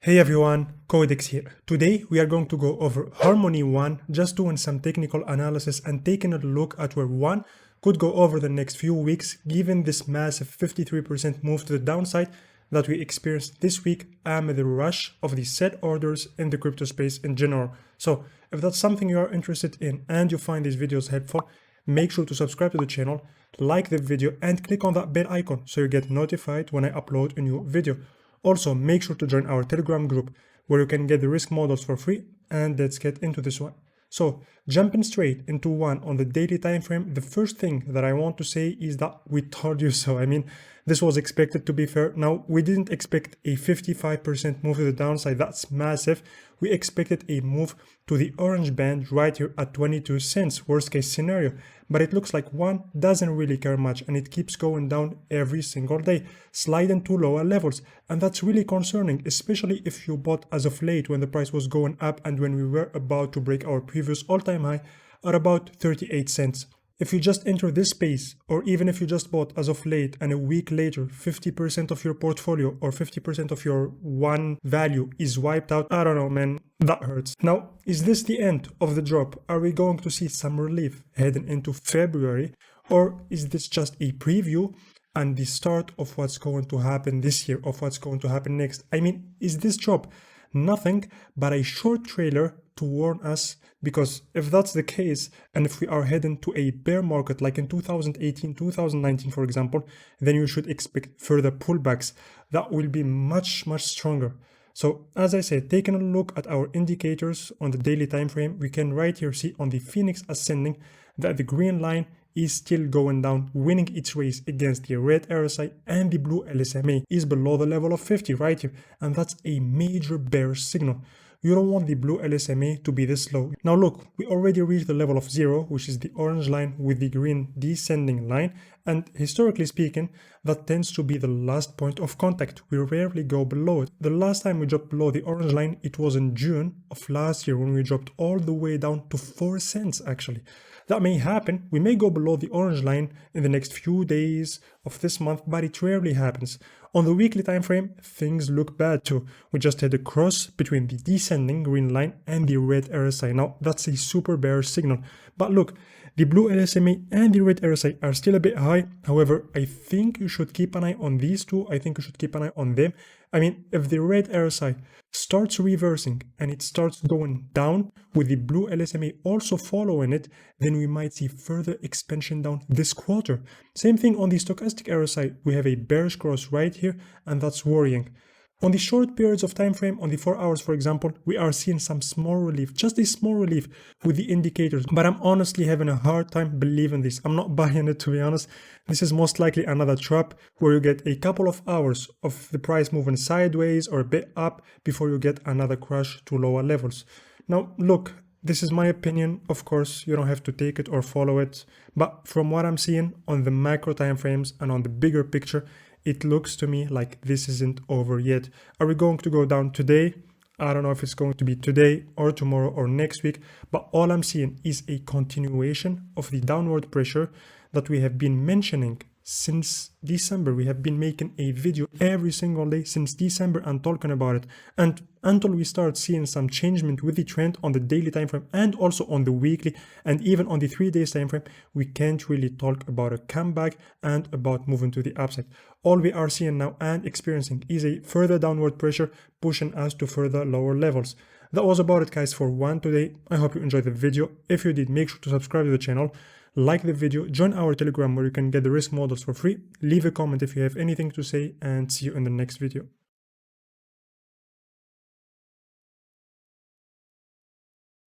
Hey everyone, Codex here. Today we are going to go over Harmony 1, just doing some technical analysis and taking a look at where 1 could go over the next few weeks given this massive 53% move to the downside that we experienced this week amid the rush of the set orders in the crypto space in general. So if that's something you are interested in and you find these videos helpful, make sure to subscribe to the channel, like the video and click on that bell icon so you get notified when I upload a new video. Also, make sure to join our Telegram group where you can get the risk models for free, and let's get into this one. So, jumping straight into one on the daily time frame, the first thing that I want to say is that we told you so. I mean, this was expected, to be fair. Now, we didn't expect a 55% move to the downside. That's massive. We expected a move to the orange band right here at 22 cents, worst case scenario. But it looks like one doesn't really care much and it keeps going down every single day, sliding to lower levels. And that's really concerning, especially if you bought as of late when the price was going up and when we were about to break our previous all-time high at about 38 cents. If you just enter this space, or even if you just bought as of late and a week later 50% of your portfolio or 50% of your one value is wiped out, I don't know, man, that hurts. Now, is this the end of the drop? Are we going to see some relief heading into February, or is this just a preview and the start of what's going to happen this year, of what's going to happen next? I mean, is this drop nothing but a short trailer to warn us? Because if that's the case, and if we are heading to a bear market like in 2018, 2019, for example, then you should expect further pullbacks that will be much stronger. So as I said, taking a look at our indicators on the daily time frame, we can right here see on the Phoenix Ascending that the green line is still going down, winning its race against the red RSI, and the blue LSMA is below the level of 50 right here, and that's a major bearish signal. You don't want the blue LSMA to be this low. Now look, we already reached the level of 0, which is the orange line with the green descending line, and historically speaking, that tends to be the last point of contact. We rarely go below it. The last time we dropped below the orange line, it was in June of last year when we dropped all the way down to 4 cents actually. That may happen, we may go below the orange line in the next few days of this month, but it rarely happens. On the weekly time frame, things look bad too. We just had a cross between the descending green line and the red RSI. Now, that's a super bearish signal. But look, the blue LSMA and the red RSI are still a bit high. However, I think you should keep an eye on these two. I think you should keep an eye on them. I mean, if the red RSI starts reversing and it starts going down with the blue LSMA also following it, then we might see further expansion down this quarter. Same thing on the stochastic RSI. We have a bearish cross right here, and that's worrying. On the short periods of time frame, on the 4 hours for example, we are seeing some small relief, just a small relief with the indicators, but I'm honestly having a hard time believing this. I'm not buying it, to be honest. This is most likely another trap where you get a couple of hours of the price moving sideways or a bit up before you get another crash to lower levels. Now look, this is my opinion, of course, you don't have to take it or follow it, but from what I'm seeing on the macro time frames and on the bigger picture, it looks to me like this isn't over yet. Are we going to go down today? I don't know if it's going to be today or tomorrow or next week, but all I'm seeing is a continuation of the downward pressure that we have been mentioning since December. We have been making a video every single day since December and talking about it. And until we start seeing some changement with the trend on the daily time frame and also on the weekly and even on the 3 days time frame, we can't really talk about a comeback and about moving to the upside. All we are seeing now and experiencing is a further downward pressure pushing us to further lower levels. That was about it, guys, for one today. I hope you enjoyed the video. If you did, make sure to subscribe to the channel, like the video, join our Telegram where you can get the risk models for free, leave a comment if you have anything to say, and see you in the next video.